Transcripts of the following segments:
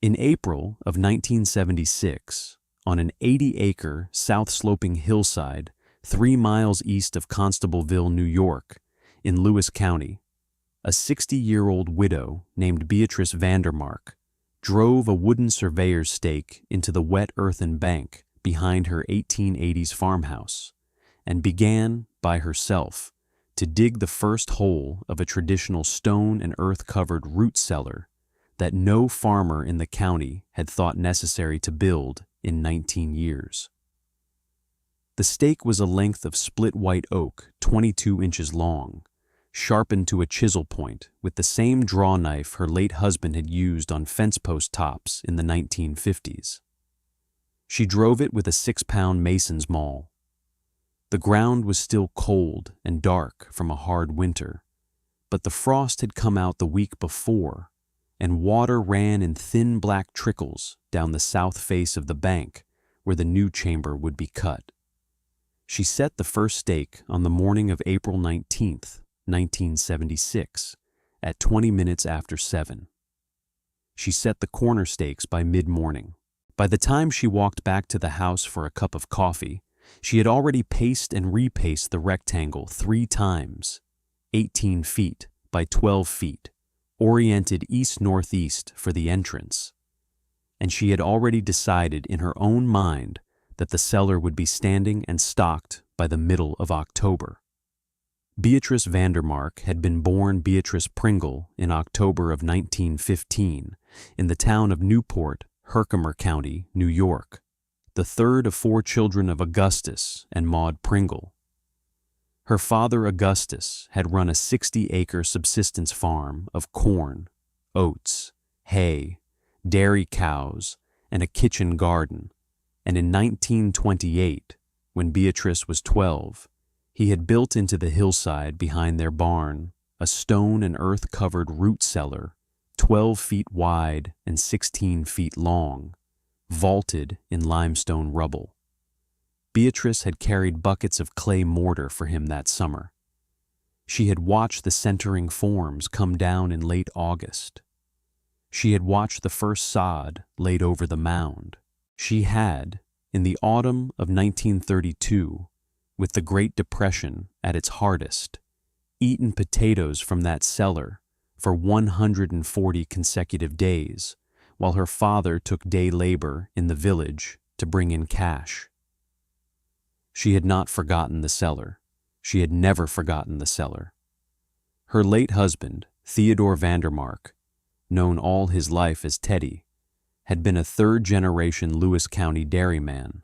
In April of 1976, on an 80-acre south-sloping hillside 3 miles east of Constableville, New York, in Lewis County, a 60-year-old widow named Beatrice Vandermark drove a wooden surveyor's stake into the wet earthen bank behind her 1880s farmhouse and began, by herself, to dig the first hole of a traditional stone and earth-covered root cellar that no farmer in the county had thought necessary to build in 19 years. The stake was a length of split white oak 22 inches long, sharpened to a chisel point with the same draw knife her late husband had used on fence post tops in the 1950s. She drove it with a 6-pound mason's maul. The ground was still cold and dark from a hard winter, but the frost had come out the week before, and water ran in thin black trickles down the south face of the bank where the new chamber would be cut. She set the first stake on the morning of April 19th, 1976, at 20 minutes after 7. She set the corner stakes by mid-morning. By the time she walked back to the house for a cup of coffee, she had already paced and repaced the rectangle 3 times, 18 feet by 12 feet, oriented east-northeast for the entrance, and she had already decided in her own mind that the cellar would be standing and stocked by the middle of October. Beatrice Vandermark had been born Beatrice Pringle in October of 1915 in the town of Newport, Herkimer County, New York, the third of 4 children of Augustus and Maud Pringle. Her father, Augustus, had run a 60-acre subsistence farm of corn, oats, hay, dairy cows, and a kitchen garden, and in 1928, when Beatrice was 12, he had built into the hillside behind their barn a stone and earth-covered root cellar 12 feet wide and 16 feet long, vaulted in limestone rubble. Beatrice had carried buckets of clay mortar for him that summer. She had watched the centering forms come down in late August. She had watched the first sod laid over the mound. She had, in the autumn of 1932, with the Great Depression at its hardest, eaten potatoes from that cellar for 140 consecutive days, while her father took day labor in the village to bring in cash. She had not forgotten the cellar. She had never forgotten the cellar. Her late husband, Theodore Vandermark, known all his life as Teddy, had been a third-generation Lewis County dairyman.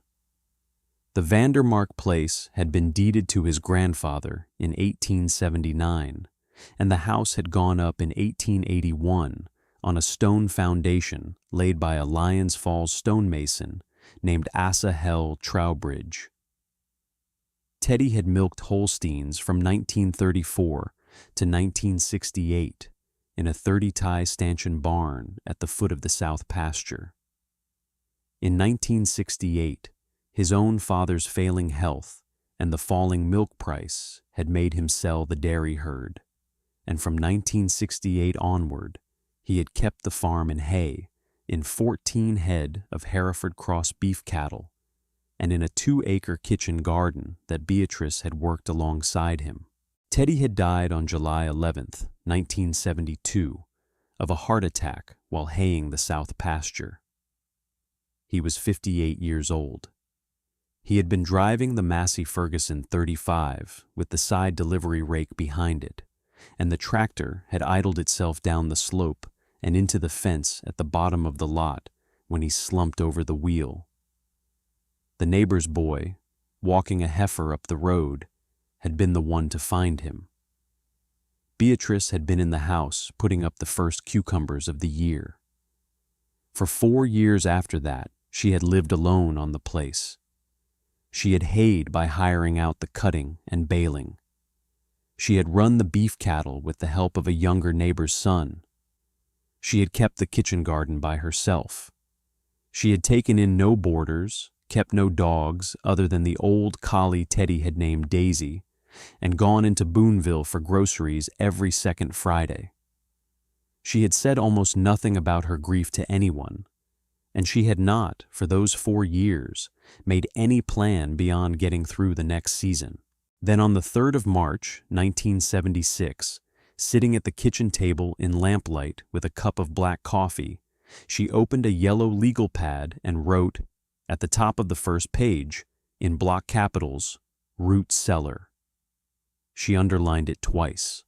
The Vandermark place had been deeded to his grandfather in 1879, and the house had gone up in 1881 on a stone foundation laid by a Lyons Falls stonemason named Asa Hell Trowbridge. Teddy had milked Holsteins from 1934 to 1968 in a 30-tie stanchion barn at the foot of the south pasture. In 1968, his own father's failing health and the falling milk price had made him sell the dairy herd, and from 1968 onward, he had kept the farm in hay in 14 head of Hereford Cross beef cattle and in a 2-acre kitchen garden that Beatrice had worked alongside him. Teddy had died on July 11th, 1972, of a heart attack while haying the south pasture. He was 58 years old. He had been driving the Massey Ferguson 35 with the side delivery rake behind it, and the tractor had idled itself down the slope and into the fence at the bottom of the lot when he slumped over the wheel. The neighbor's boy, walking a heifer up the road, had been the one to find him. Beatrice had been in the house putting up the first cucumbers of the year. For 4 years after that, she had lived alone on the place. She had hayed by hiring out the cutting and baling. She had run the beef cattle with the help of a younger neighbor's son. She had kept the kitchen garden by herself. She had taken in no boarders, kept no dogs other than the old collie Teddy had named Daisy, and gone into Boonville for groceries every second Friday. She had said almost nothing about her grief to anyone, and she had not, for those 4 years, made any plan beyond getting through the next season. Then on the 3rd of March, 1976, sitting at the kitchen table in lamplight with a cup of black coffee, she opened a yellow legal pad and wrote, at the top of the first page, in block capitals, Root Cellar. She underlined it twice.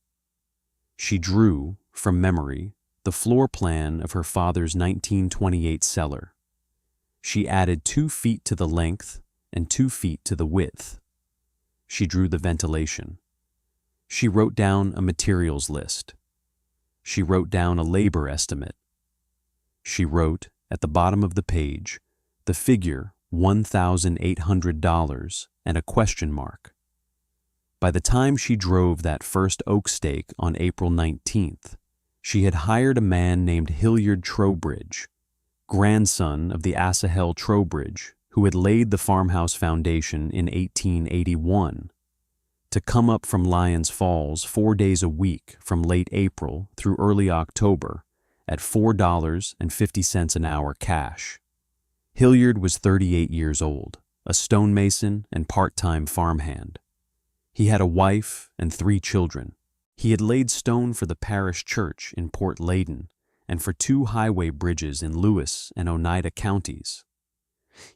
She drew, from memory, the floor plan of her father's 1928 cellar. She added 2 feet to the length and 2 feet to the width. She drew the ventilation. She wrote down a materials list. She wrote down a labor estimate. She wrote, at the bottom of the page, the figure $1,800 and a question mark. By the time she drove that first oak stake on April 19th, she had hired a man named Hilliard Trowbridge, grandson of the Asahel Trowbridge, who had laid the farmhouse foundation in 1881, to come up from Lyons Falls 4 days a week from late April through early October at $4.50 an hour cash. Hilliard was 38 years old, a stonemason and part-time farmhand. He had a wife and 3 children. He had laid stone for the parish church in Port Layton and for 2 highway bridges in Lewis and Oneida counties.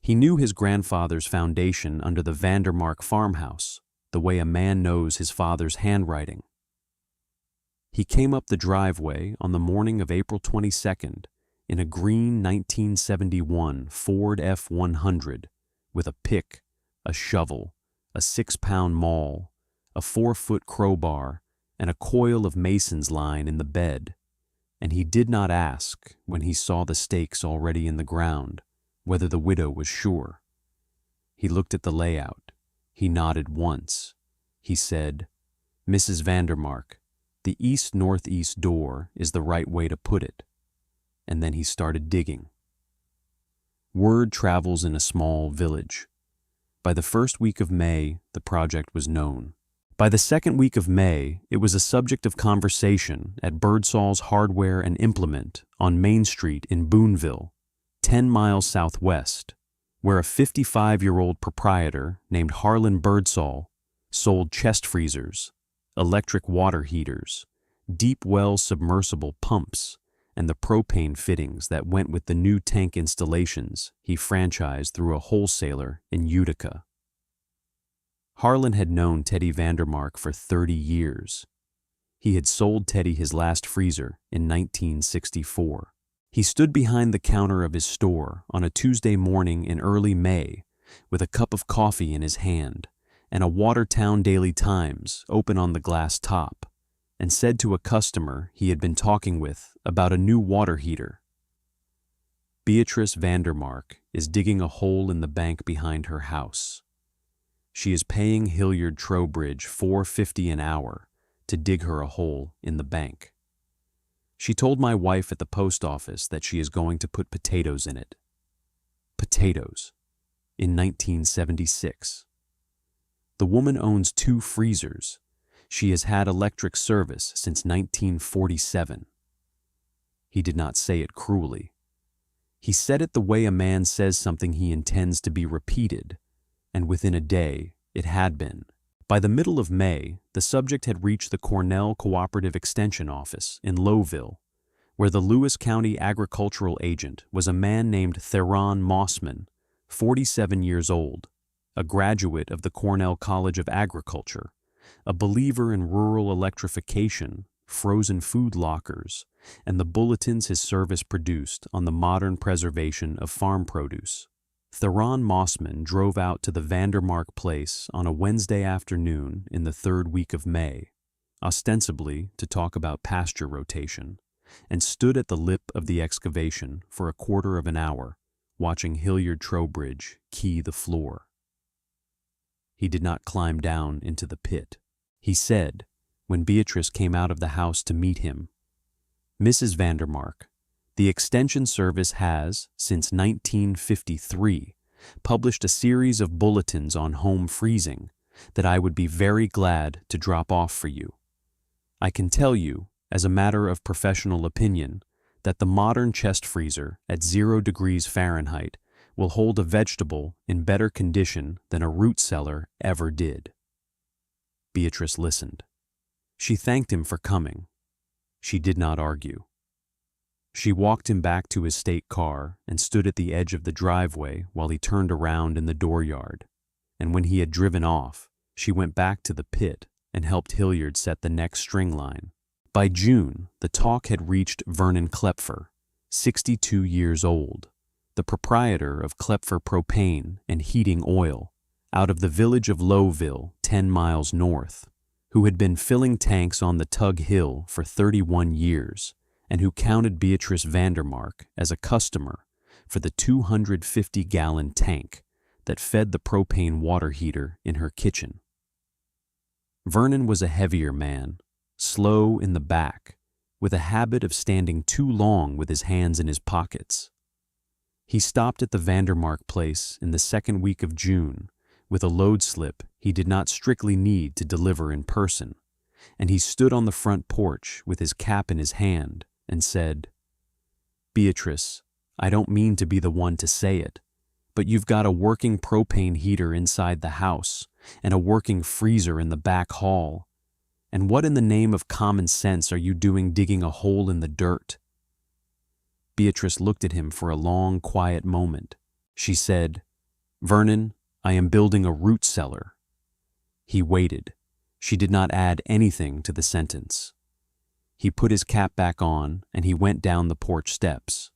He knew his grandfather's foundation under the Vandermark farmhouse, the way a man knows his father's handwriting. He came up the driveway on the morning of April 22nd in a green 1971 Ford F-100 with a pick, a shovel, a 6-pound maul, a 4-foot crowbar, and a coil of mason's line in the bed, and he did not ask, when he saw the stakes already in the ground, whether the widow was sure. He looked at the layout. He nodded once. He said, "Mrs. Vandermark, the east-northeast door is the right way to put it." And then he started digging. Word travels in a small village. By the first week of May, the project was known. By the second week of May, it was a subject of conversation at Birdsall's Hardware and Implement on Main Street in Boonville, 10 miles southwest, where a 55-year-old proprietor named Harlan Birdsall sold chest freezers, electric water heaters, deep well submersible pumps, and the propane fittings that went with the new tank installations he franchised through a wholesaler in Utica. Harlan had known Teddy Vandermark for 30 years. He had sold Teddy his last freezer in 1964. He stood behind the counter of his store on a Tuesday morning in early May with a cup of coffee in his hand and a Watertown Daily Times open on the glass top, and said to a customer he had been talking with about a new water heater, "Beatrice Vandermark is digging a hole in the bank behind her house. She is paying Hilliard Trowbridge $4.50 an hour to dig her a hole in the bank. She told my wife at the post office that she is going to put potatoes in it." Potatoes. In 1976. The woman owns 2 freezers. She has had electric service since 1947. He did not say it cruelly. He said it the way a man says something he intends to be repeated, and within a day, it had been. By the middle of May, the subject had reached the Cornell Cooperative Extension Office in Lowville, where the Lewis County agricultural agent was a man named Theron Mossman, 47 years old, a graduate of the Cornell College of Agriculture, a believer in rural electrification, frozen food lockers, and the bulletins his service produced on the modern preservation of farm produce. Theron Mossman drove out to the Vandermark place on a Wednesday afternoon in the 3rd week of May, ostensibly to talk about pasture rotation, and stood at the lip of the excavation for a quarter of an hour, watching Hilliard Trowbridge key the floor. He did not climb down into the pit. He said, when Beatrice came out of the house to meet him, "Mrs. Vandermark, the Extension Service has, since 1953, published a series of bulletins on home freezing that I would be very glad to drop off for you. I can tell you, as a matter of professional opinion, that the modern chest freezer at 0 degrees Fahrenheit will hold a vegetable in better condition than a root cellar ever did. Beatrice listened. She thanked him for coming. She did not argue. She walked him back to his state car and stood at the edge of the driveway while he turned around in the dooryard. And when he had driven off, she went back to the pit and helped Hilliard set the next string line. By June, the talk had reached Vernon Klepfer, 62 years old, the proprietor of Klepfer Propane and Heating Oil, out of the village of Lowville, 10 miles north, who had been filling tanks on the Tug Hill for 31 years, and who counted Beatrice Vandermark as a customer for the 250-gallon tank that fed the propane water heater in her kitchen. Vernon was a heavier man, slow in the back, with a habit of standing too long with his hands in his pockets. He stopped at the Vandermark place in the second week of June with a load slip he did not strictly need to deliver in person, and he stood on the front porch with his cap in his hand and said, "Beatrice, I don't mean to be the one to say it, but you've got a working propane heater inside the house and a working freezer in the back hall. And what in the name of common sense are you doing digging a hole in the dirt?" Beatrice looked at him for a long, quiet moment. She said, "Vernon, I am building a root cellar." He waited. She did not add anything to the sentence. He put his cap back on and he went down the porch steps.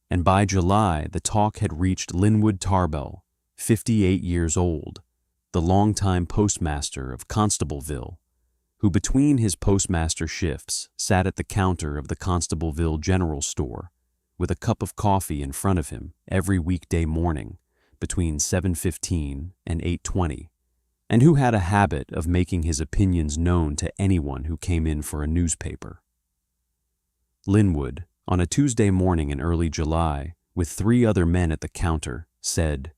And by July, the talk had reached Linwood Tarbell, 58 years old, the longtime postmaster of Constableville, who between his postmaster shifts sat at the counter of the Constableville General Store with a cup of coffee in front of him every weekday morning between 7:15 and 8:20, and who had a habit of making his opinions known to anyone who came in for a newspaper. Linwood, on a Tuesday morning in early July, with 3 other men at the counter, said,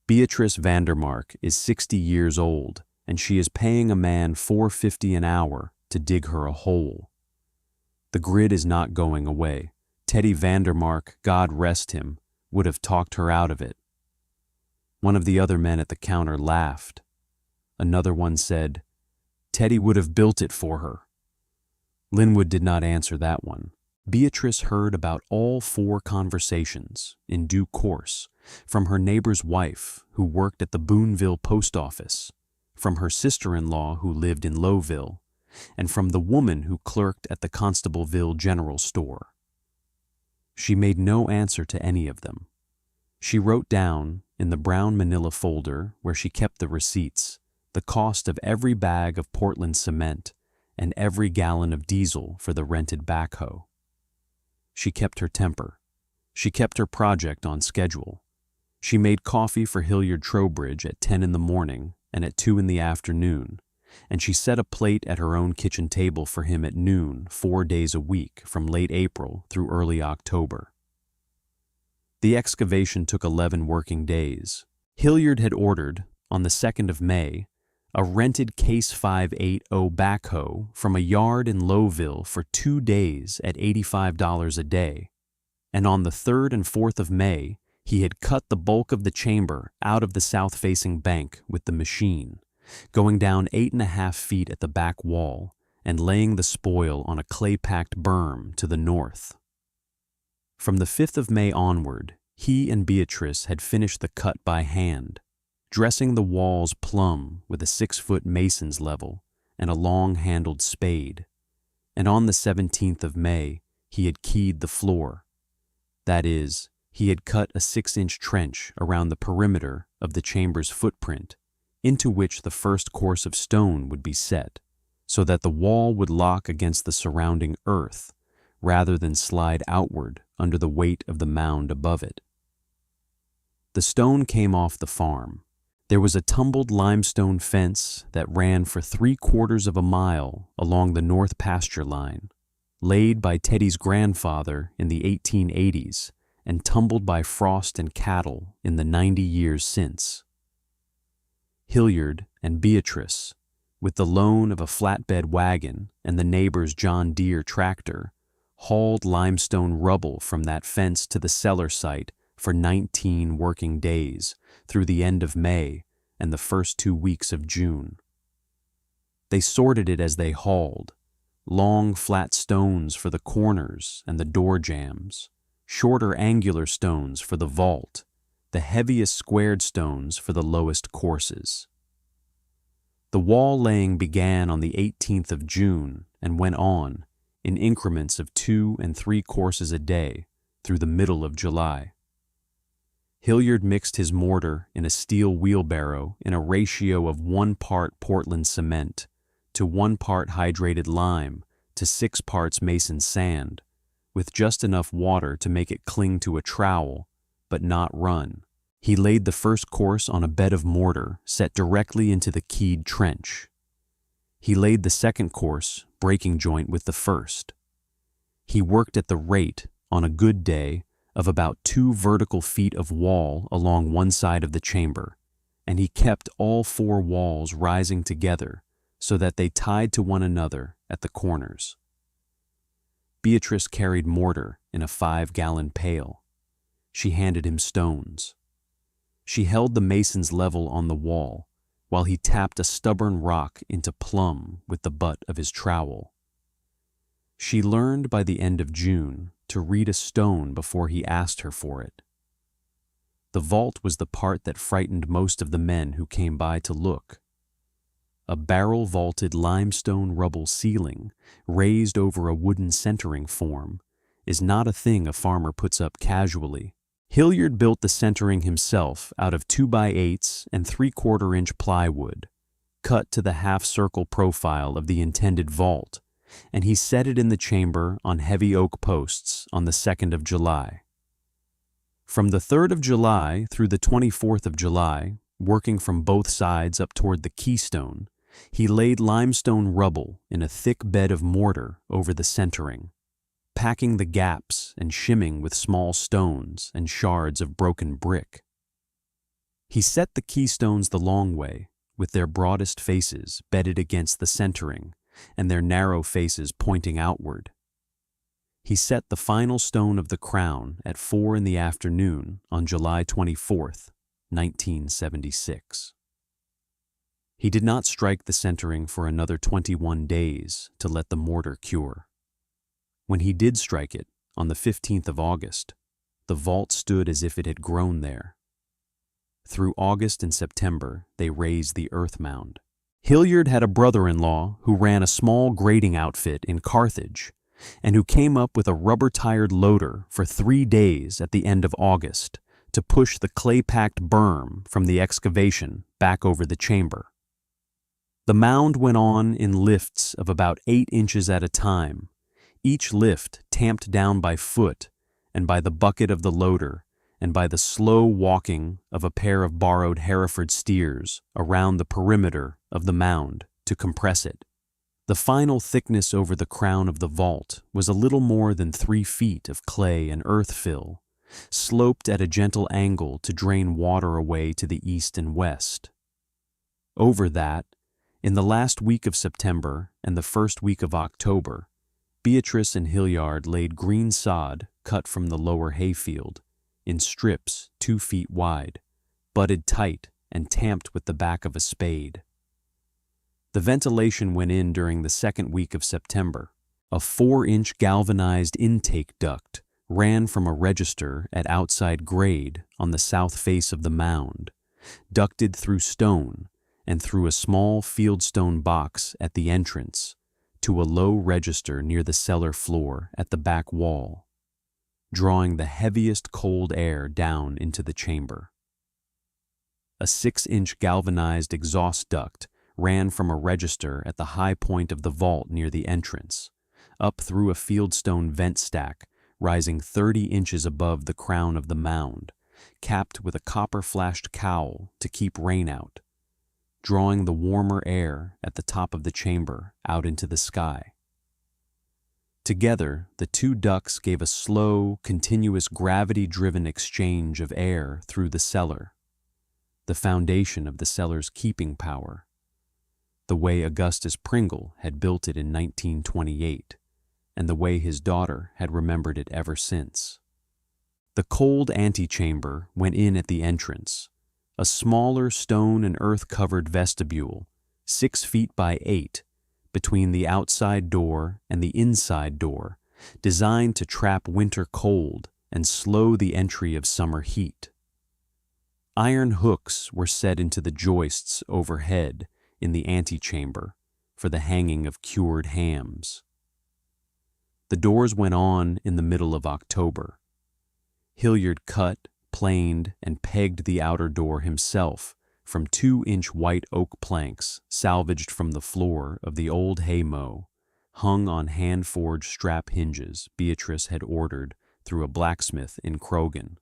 "Beatrice Vandermark is 60 years old, and she is paying a man $4.50 an hour to dig her a hole. The grid is not going away. Teddy Vandermark, God rest him, would have talked her out of it." One of the other men at the counter laughed. Another one said, "Teddy would have built it for her." Linwood did not answer that one. Beatrice heard about all 4 conversations, in due course, from her neighbor's wife, who worked at the Boonville post office, from her sister-in-law who lived in Lowville, and from the woman who clerked at the Constableville General Store. She made no answer to any of them. She wrote down, in the brown manila folder where she kept the receipts, the cost of every bag of Portland cement and every gallon of diesel for the rented backhoe. She kept her temper. She kept her project on schedule. She made coffee for Hilliard Trowbridge at 10 in the morning and at 2 in the afternoon, and she set a plate at her own kitchen table for him at noon 4 days a week from late April through early October. The excavation took 11 working days. Hilliard had ordered, on the 2nd of May, a rented Case 580 backhoe from a yard in Lowville for 2 days at $85 a day, and on the 3rd and 4th of May, he had cut the bulk of the chamber out of the south-facing bank with the machine, going down 8.5 feet at the back wall and laying the spoil on a clay-packed berm to the north. From the 5th of May onward, he and Beatrice had finished the cut by hand, dressing the walls plumb with a 6-foot mason's level and a long-handled spade, and on the 17th of May he had keyed the floor. That is, he had cut a 6-inch trench around the perimeter of the chamber's footprint, into which the first course of stone would be set, so that the wall would lock against the surrounding earth rather than slide outward under the weight of the mound above it. The stone came off the farm. There was a tumbled limestone fence that ran for 3/4 of a mile along the north pasture line, laid by Teddy's grandfather in the 1880s and tumbled by frost and cattle in the 90 years since. Hilliard and Beatrice, with the loan of a flatbed wagon and the neighbor's John Deere tractor, hauled limestone rubble from that fence to the Cellar site for 19 working days through the end of May and the first 2 weeks of June. They sorted it as they hauled: long flat stones for the corners and the door jambs, shorter angular stones for the vault, the heaviest squared stones for the lowest courses. The wall laying began on the 18th of June and went on, in increments of 2 and 3 courses a day, through the middle of July. Hilliard mixed his mortar in a steel wheelbarrow in a ratio of 1 part Portland cement to 1 part hydrated lime to 6 parts Mason sand, with just enough water to make it cling to a trowel, but not run. He laid the first course on a bed of mortar set directly into the keyed trench. He laid the second course breaking joint with the first. He worked at the rate, on a good day, of about 2 vertical feet of wall along one side of the chamber, and he kept all 4 walls rising together so that they tied to one another at the corners. Beatrice carried mortar in a 5-gallon pail. She handed him stones. She held the mason's level on the wall while he tapped a stubborn rock into plumb with the butt of his trowel. She learned by the end of June to read a stone before he asked her for it. The vault was the part that frightened most of the men who came by to look. A barrel-vaulted limestone rubble ceiling raised over a wooden centering form is not a thing a farmer puts up casually. Hilliard built the centering himself out of 2x8s and 3/4-inch plywood, cut to the half-circle profile of the intended vault, and he set it in the chamber on heavy oak posts on the 2nd of July. From the 3rd of July through the 24th of July, working from both sides up toward the keystone, he laid limestone rubble in a thick bed of mortar over the centering, packing the gaps and shimming with small stones and shards of broken brick. He set the keystones the long way, with their broadest faces bedded against the centering and their narrow faces pointing outward. He set the final stone of the crown at 4 in the afternoon on July 24th, 1976. He did not strike the centering for another 21 days to let the mortar cure. When he did strike it, on the 15th of August, the vault stood as if it had grown there. Through August and September, they raised the earth mound. Hilliard had a brother-in-law who ran a small grading outfit in Carthage and who came up with a rubber-tired loader for 3 days at the end of August to push the clay-packed berm from the excavation back over the chamber. The mound went on in lifts of about 8 inches at a time, each lift tamped down by foot and by the bucket of the loader and by the slow walking of a pair of borrowed Hereford steers around the perimeter of the mound to compress it. The final thickness over the crown of the vault was a little more than 3 feet of clay and earth fill, sloped at a gentle angle to drain water away to the east and west. Over that, in the last week of September and the first week of October, Beatrice and Hilliard laid green sod cut from the lower hayfield, in strips 2 feet wide, butted tight and tamped with the back of a spade. The ventilation went in during the 2nd week of September. A 4-inch galvanized intake duct ran from a register at outside grade on the south face of the mound, ducted through stone and through a small fieldstone box at the entrance to a low register near the cellar floor at the back wall, drawing the heaviest cold air down into the chamber. A 6-inch galvanized exhaust duct ran from a register at the high point of the vault near the entrance, up through a fieldstone vent stack rising 30 inches above the crown of the mound, capped with a copper-flashed cowl to keep rain out, drawing the warmer air at the top of the chamber out into the sky. Together, the 2 ducts gave a slow, continuous gravity-driven exchange of air through the cellar, the foundation of the cellar's keeping power. the way Augustus Pringle had built it in 1928, and the way his daughter had remembered it ever since. The cold antechamber went in at the entrance, a smaller stone and earth-covered vestibule, 6 feet by 8, between the outside door and the inside door, designed to trap winter cold and slow the entry of summer heat. Iron hooks were set into the joists overhead in the antechamber for the hanging of cured hams. The doors went on in the middle of October. Hilliard cut, planed, and pegged the outer door himself from 2-inch white oak planks salvaged from the floor of the old haymow, hung on hand-forged strap hinges Beatrice had ordered through a blacksmith in Croghan.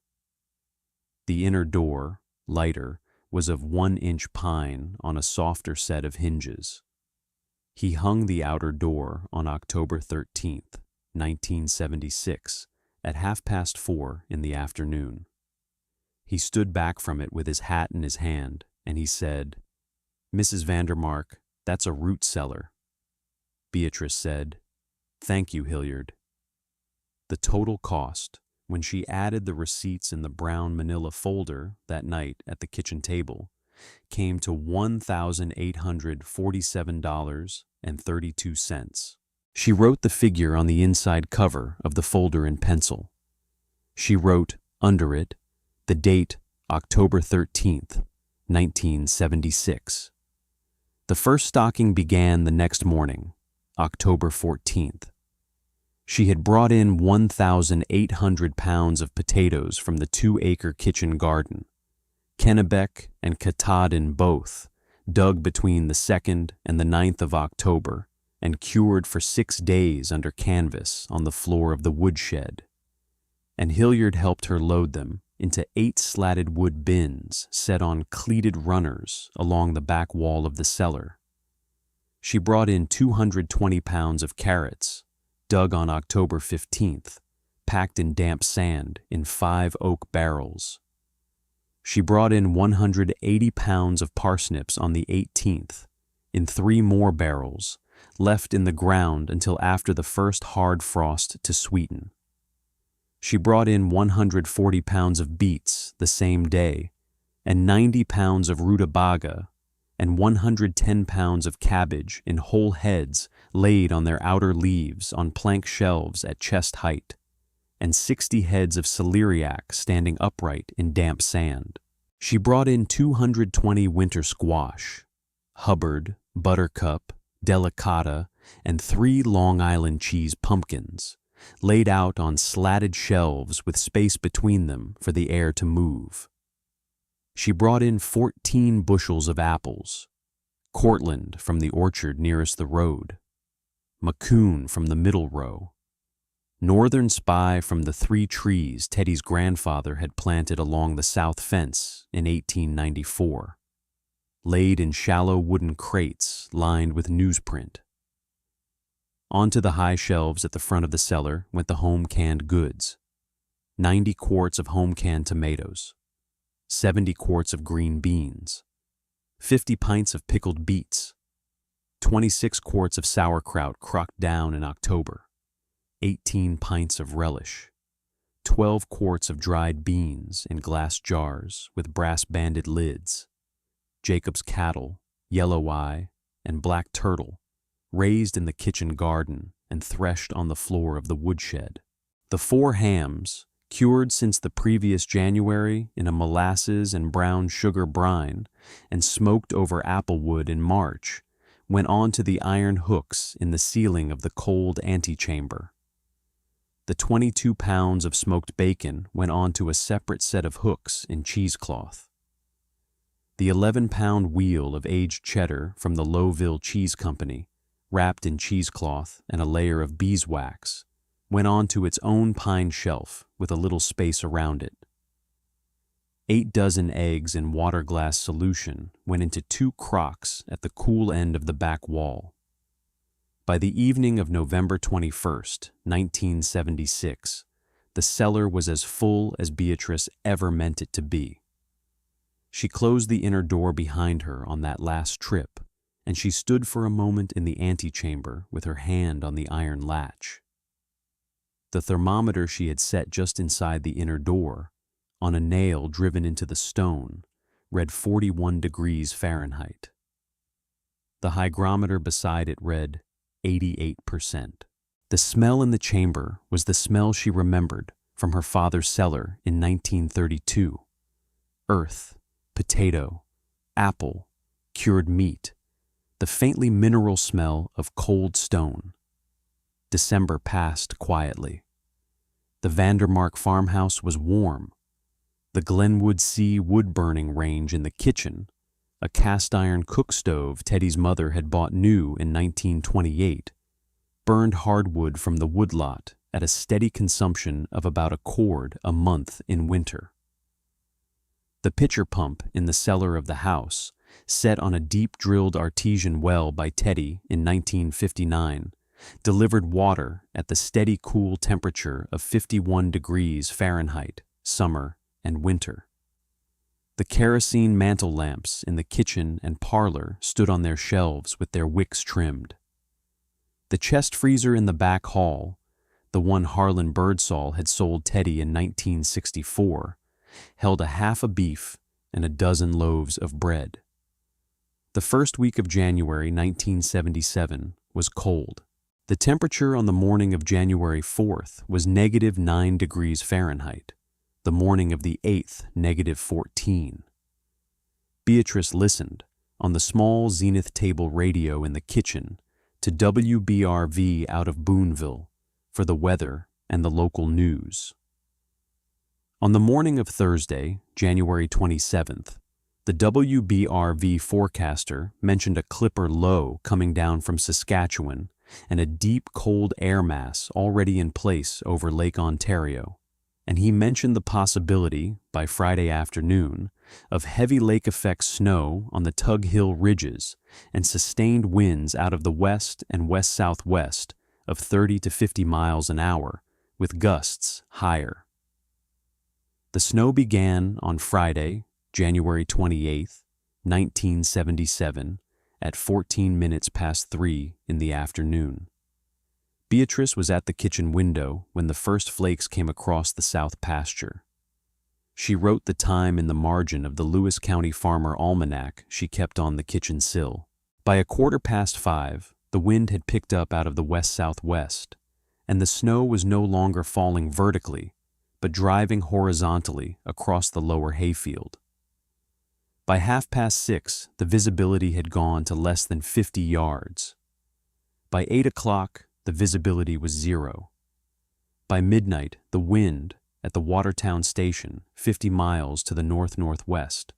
The inner door, lighter, was of 1-inch pine on a softer set of hinges. He hung the outer door on October 13th, 1976, at 4:30 in the afternoon. He stood back from it with his hat in his hand, and he said, "Mrs. Vandermark, that's a root cellar." Beatrice said, "Thank you, Hilliard." The total cost, when she added the receipts in the brown manila folder that night at the kitchen table, came to $1,847.32. She wrote the figure on the inside cover of the folder in pencil. She wrote, under it, the date October 13th, 1976. The first stocking began the next morning, October 14th. She had brought in 1,800 pounds of potatoes from the 2-acre kitchen garden, Kennebec and Katahdin both, dug between the 2nd and the 9th of October and cured for 6 days under canvas on the floor of the woodshed. And Hilliard helped her load them into 8 slatted wood bins set on cleated runners along the back wall of the cellar. She brought in 220 pounds of carrots, dug on October 15th, packed in damp sand in 5 oak barrels. She brought in 180 pounds of parsnips on the 18th, in 3 more barrels, left in the ground until after the first hard frost to sweeten. She brought in 140 pounds of beets the same day, and 90 pounds of rutabaga, and 110 pounds of cabbage in whole heads laid on their outer leaves on plank shelves at chest height, and 60 heads of celeriac standing upright in damp sand. She brought in 220 winter squash, Hubbard, buttercup, delicata, and 3 Long Island cheese pumpkins, laid out on slatted shelves with space between them for the air to move. She brought in 14 bushels of apples, Cortland from the orchard nearest the road, Macoun from the middle row, Northern Spy from the 3 trees Teddy's grandfather had planted along the south fence in 1894, laid in shallow wooden crates lined with newsprint. Onto the high shelves at the front of the cellar went the home-canned goods, 90 quarts of home-canned tomatoes, 70 quarts of green beans, 50 pints of pickled beets, 26 quarts of sauerkraut crocked down in October, 18 pints of relish, 12 quarts of dried beans in glass jars with brass-banded lids, Jacob's cattle, yellow eye, and black turtle, raised in the kitchen garden and threshed on the floor of the woodshed. The 4 hams, cured since the previous January in a molasses and brown sugar brine and smoked over apple wood in March, went on to the iron hooks in the ceiling of the cold antechamber. The 22 pounds of smoked bacon went on to a separate set of hooks in cheesecloth. The 11-pound wheel of aged cheddar from the Lowville Cheese Company, wrapped in cheesecloth and a layer of beeswax, went on to its own pine shelf with a little space around it. 8 dozen eggs in water glass solution went into 2 crocks at the cool end of the back wall. By the evening of November 21st, 1976, the cellar was as full as Beatrice ever meant it to be. She closed the inner door behind her on that last trip and she stood for a moment in the antechamber with her hand on the iron latch. The thermometer she had set just inside the inner door, on a nail driven into the stone, read 41 degrees Fahrenheit. The hygrometer beside it read 88%. The smell in the chamber was the smell she remembered from her father's cellar in 1932. Earth, potato, apple, cured meat, the faintly mineral smell of cold stone. December passed quietly. The Vandermark farmhouse was warm. The Glenwood Sea wood-burning range in the kitchen, a cast-iron cook stove Teddy's mother had bought new in 1928, burned hardwood from the woodlot at a steady consumption of about a cord a month in winter. The pitcher pump in the cellar of the house, set on a deep-drilled artesian well by Teddy in 1959, delivered water at the steady cool temperature of 51 degrees Fahrenheit, summer and winter. The kerosene mantel lamps in the kitchen and parlor stood on their shelves with their wicks trimmed. The chest freezer in the back hall, the one Harlan Birdsall had sold Teddy in 1964, held a half a beef and a dozen loaves of bread. The first week of January 1977 was cold. The temperature on the morning of January 4th was -9 degrees Fahrenheit. The morning of the 8th, -14. Beatrice listened, on the small Zenith table radio in the kitchen, to WBRV out of Boonville for the weather and the local news. On the morning of Thursday, January 27th, the WBRV forecaster mentioned a clipper low coming down from Saskatchewan and a deep cold air mass already in place over Lake Ontario, and he mentioned the possibility, by Friday afternoon, of heavy lake-effect snow on the Tug Hill ridges and sustained winds out of the west and west-southwest of 30 to 50 miles an hour, with gusts higher. The snow began on Friday, January 28, 1977, at 14 minutes past 3 in the afternoon. Beatrice was at the kitchen window when the first flakes came across the south pasture. She wrote the time in the margin of the Lewis County Farmer Almanac she kept on the kitchen sill. By 5:15, the wind had picked up out of the west-southwest, and the snow was no longer falling vertically, but driving horizontally across the lower hayfield. By 6:30, the visibility had gone to less than 50 yards. By 8 o'clock, the visibility was 0. By midnight, the wind at the Watertown station, 50 miles to the north-northwest,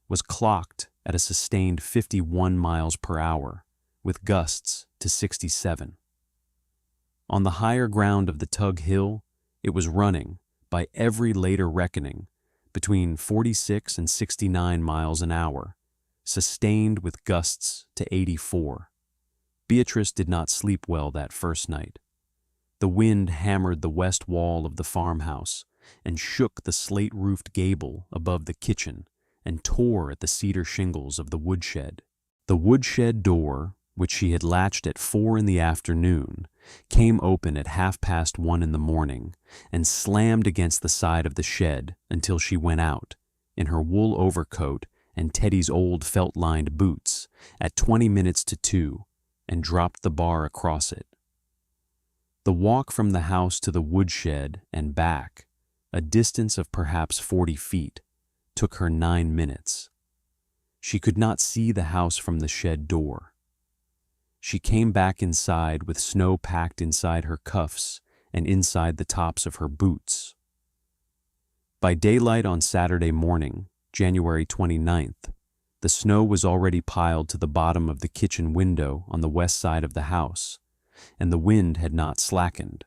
was clocked at a sustained 51 miles per hour, with gusts to 67. On the higher ground of the Tug Hill, it was running, by every later reckoning, between 46 and 69 miles an hour, sustained with gusts to 84. Beatrice did not sleep well that first night. The wind hammered the west wall of the farmhouse and shook the slate-roofed gable above the kitchen and tore at the cedar shingles of the woodshed. The woodshed door, which she had latched at 4 in the afternoon, came open at 1:30 in the morning and slammed against the side of the shed until she went out, in her wool overcoat and Teddy's old felt-lined boots, at 20 minutes to 2, and dropped the bar across it. The walk from the house to the woodshed and back, a distance of perhaps 40 feet, took her 9 minutes. She could not see the house from the shed door. She came back inside with snow packed inside her cuffs and inside the tops of her boots. By daylight on Saturday morning, January 29th, the snow was already piled to the bottom of the kitchen window on the west side of the house, and the wind had not slackened.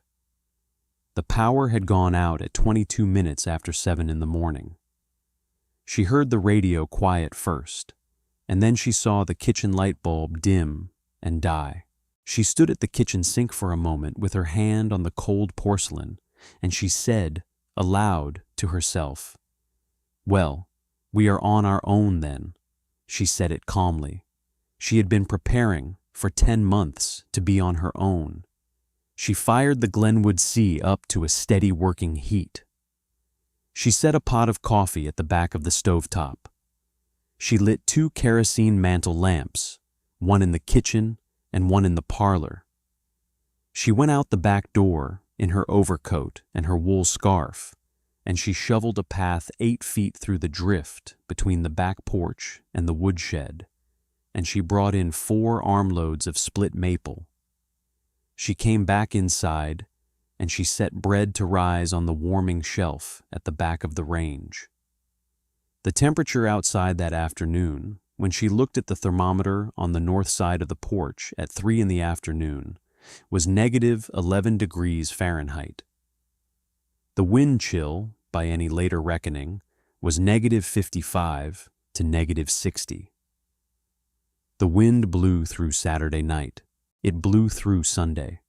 The power had gone out at 22 minutes after 7 in the morning. She heard the radio quiet first, and then she saw the kitchen light bulb dim and die. She stood at the kitchen sink for a moment with her hand on the cold porcelain, and she said, aloud, to herself, "Well, we are on our own then." She said it calmly. She had been preparing for 10 months to be on her own. She fired the Glenwood C up to a steady working heat. She set a pot of coffee at the back of the stovetop. She lit 2 kerosene mantel lamps, one in the kitchen and one in the parlor. She went out the back door in her overcoat and her wool scarf, and she shoveled a path 8 feet through the drift between the back porch and the woodshed, and she brought in 4 armloads of split maple. She came back inside, and she set bread to rise on the warming shelf at the back of the range. The temperature outside that afternoon, when she looked at the thermometer on the north side of the porch at 3 in the afternoon, was negative 11 degrees Fahrenheit. The wind chill, by any later reckoning, was negative 55 to negative 60. The wind blew through Saturday night. It blew through Sunday.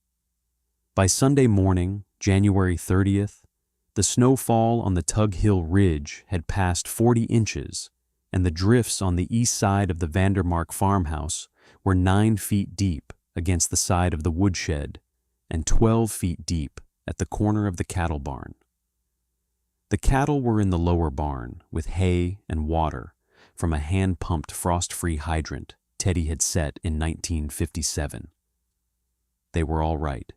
By Sunday morning, January 30th, the snowfall on the Tug Hill Ridge had passed 40 inches, and the drifts on the east side of the Vandermark farmhouse were 9 feet deep against the side of the woodshed and 12 feet deep at the corner of the cattle barn. The cattle were in the lower barn with hay and water from a hand-pumped frost-free hydrant Teddy had set in 1957. They were all right.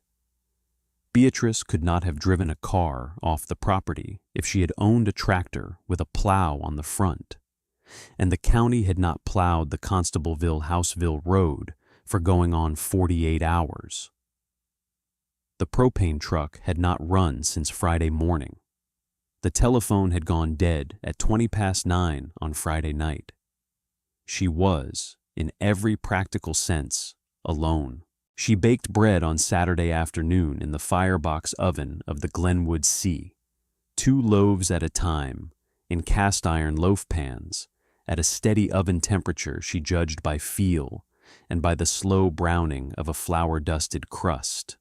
Beatrice could not have driven a car off the property if she had owned a tractor with a plow on the front, and the county had not plowed the Constableville-Houseville road for going on 48 hours. The propane truck had not run since Friday morning. The telephone had gone dead at 9:20 on Friday night. She was, in every practical sense, alone. She baked bread on Saturday afternoon in the firebox oven of the Glenwood C, 2 loaves at a time, in cast-iron loaf pans, at a steady oven temperature she judged by feel and by the slow browning of a flour-dusted crust.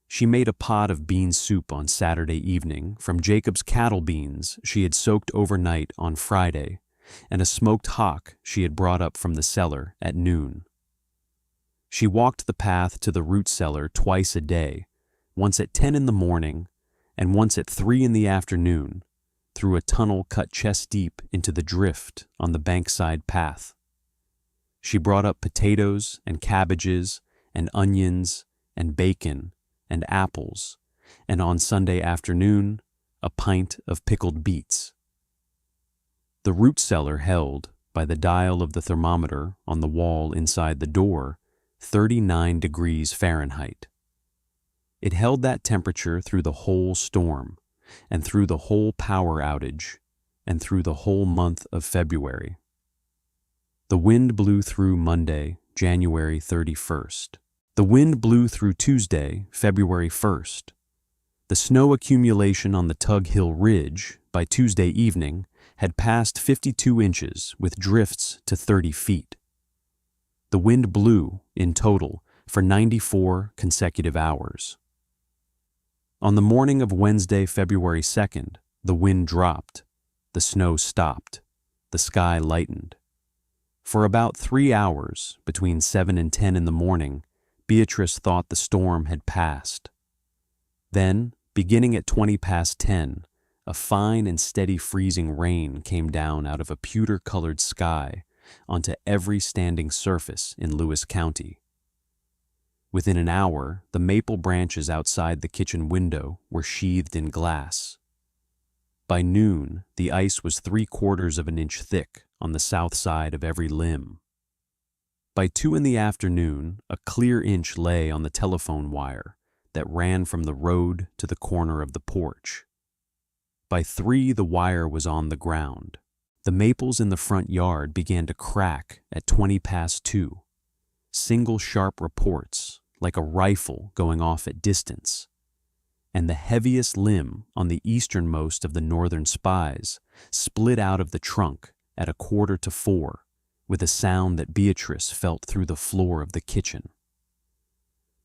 She made a pot of bean soup on Saturday evening from Jacob's cattle beans she had soaked overnight on Friday, and a smoked hock she had brought up from the cellar at noon. She walked the path to the root cellar twice a day, once at 10 in the morning and once at 3 in the afternoon, through a tunnel cut chest-deep into the drift on the bankside path. She brought up potatoes and cabbages and onions and bacon and apples, and on Sunday afternoon, a pint of pickled beets. The root cellar held, by the dial of the thermometer on the wall inside the door, 39 degrees Fahrenheit. It held that temperature through the whole storm, and through the whole power outage, and through the whole month of February. The wind blew through Monday, January 31st. The wind blew through Tuesday, February 1st. The snow accumulation on the Tug Hill Ridge, by Tuesday evening, had passed 52 inches with drifts to 30 feet. The wind blew, in total, for 94 consecutive hours. On the morning of Wednesday, February 2nd, the wind dropped, the snow stopped, the sky lightened. For about 3 hours, between 7 and 10 in the morning, Beatrice thought the storm had passed. Then, beginning at 10:20, a fine and steady freezing rain came down out of a pewter-colored sky onto every standing surface in Lewis County. Within an hour, the maple branches outside the kitchen window were sheathed in glass. By noon, the ice was 3/4 of an inch thick on the south side of every limb. By 2 in the afternoon, a clear inch lay on the telephone wire that ran from the road to the corner of the porch. By 3, the wire was on the ground. The maples in the front yard began to crack at 2:20, single sharp reports like a rifle going off at distance, and the heaviest limb on the easternmost of the northern spies split out of the trunk at 3:45 with a sound that Beatrice felt through the floor of the kitchen.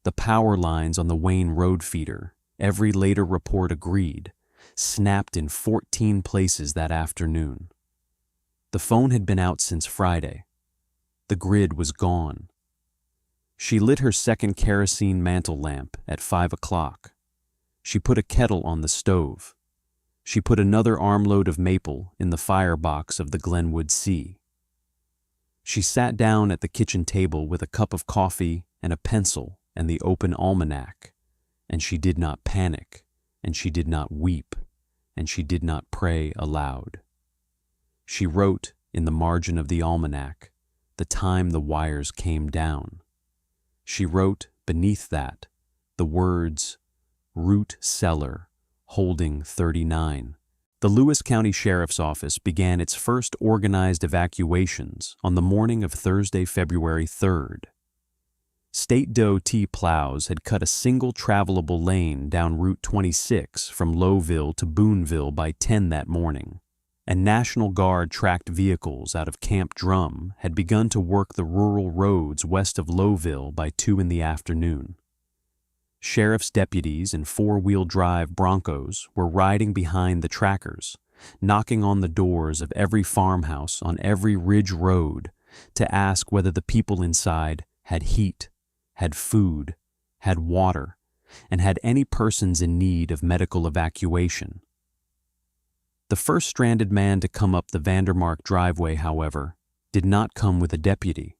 The power lines on the Wayne Road feeder, every later report agreed, snapped in 14 places that afternoon. The phone had been out since Friday. The grid was gone. She lit her second kerosene mantel lamp at 5 o'clock. She put a kettle on the stove. She put another armload of maple in the firebox of the Glenwood Sea. She sat down at the kitchen table with a cup of coffee and a pencil and the open almanac, and she did not panic, and she did not weep, and she did not pray aloud. She wrote in the margin of the almanac the time the wires came down. She wrote beneath that the words, Route Cellar, holding 39. The Lewis County Sheriff's Office began its first organized evacuations on the morning of Thursday, February 3rd. State DOT plows had cut a single travelable lane down Route 26 from Lowville to Boonville by 10 that morning, and National Guard tracked vehicles out of Camp Drum had begun to work the rural roads west of Lowville by 2 in the afternoon. Sheriff's deputies in four-wheel drive Broncos were riding behind the trackers, knocking on the doors of every farmhouse on every ridge road to ask whether the people inside had heat, had food, had water, and had any persons in need of medical evacuation. The first stranded man to come up the Vandermark driveway, however, did not come with a deputy.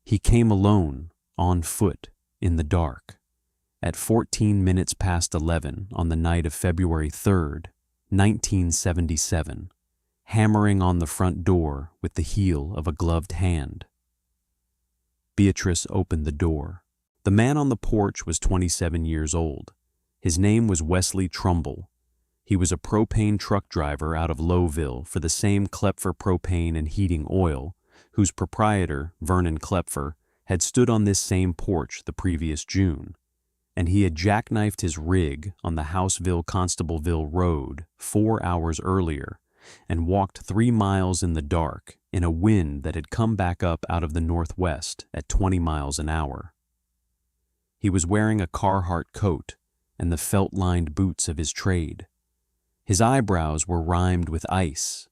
He came alone, on foot, in the dark, at 14 minutes past 11 on the night of February 3rd, 1977, hammering on the front door with the heel of a gloved hand. Beatrice opened the door. The man on the porch was 27 years old. His name was Wesley Trumbull. He was a propane truck driver out of Lowville for the same Klepfer Propane and Heating Oil, whose proprietor, Vernon Klepfer, had stood on this same porch the previous June, and he had jackknifed his rig on the Houseville-Constableville Road 4 hours earlier and walked 3 miles in the dark in a wind that had come back up out of the northwest at 20 miles an hour. He was wearing a Carhartt coat and the felt-lined boots of his trade. His eyebrows were rimed with ice.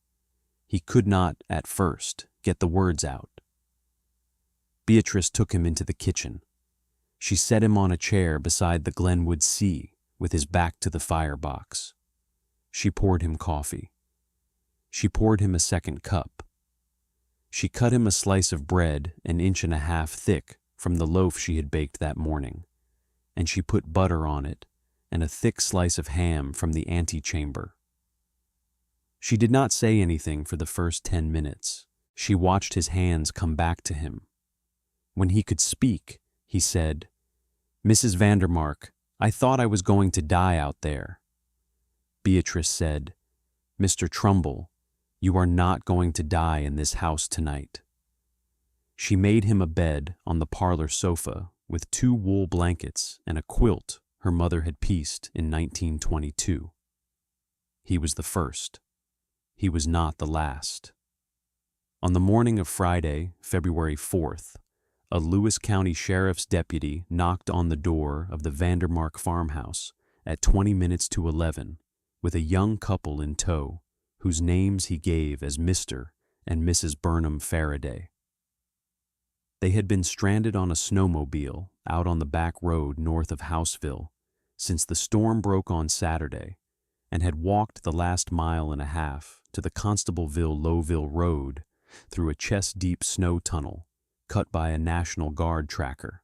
He could not, at first, get the words out. Beatrice took him into the kitchen. She set him on a chair beside the Glenwood Sea with his back to the firebox. She poured him coffee. She poured him a second cup. She cut him a slice of bread 1.5 inches thick from the loaf she had baked that morning, and she put butter on it and a thick slice of ham from the antechamber. She did not say anything for the first 10 minutes. She watched his hands come back to him. When he could speak, he said, "Mrs. Vandermark, I thought I was going to die out there." Beatrice said, "Mr. Trumbull, you are not going to die in this house tonight." She made him a bed on the parlor sofa with 2 wool blankets and a quilt her mother had pieced in 1922. He was the first. He was not the last. On the morning of Friday, February 4th, a Lewis County Sheriff's deputy knocked on the door of the Vandermark farmhouse at 20 minutes to 11 with a young couple in tow, whose names he gave as Mr. and Mrs. Burnham Faraday. They had been stranded on a snowmobile out on the back road north of Houseville since the storm broke on Saturday, and had walked the last 1.5 miles to the Constableville-Lowville Road through a chest-deep snow tunnel cut by a National Guard tracker.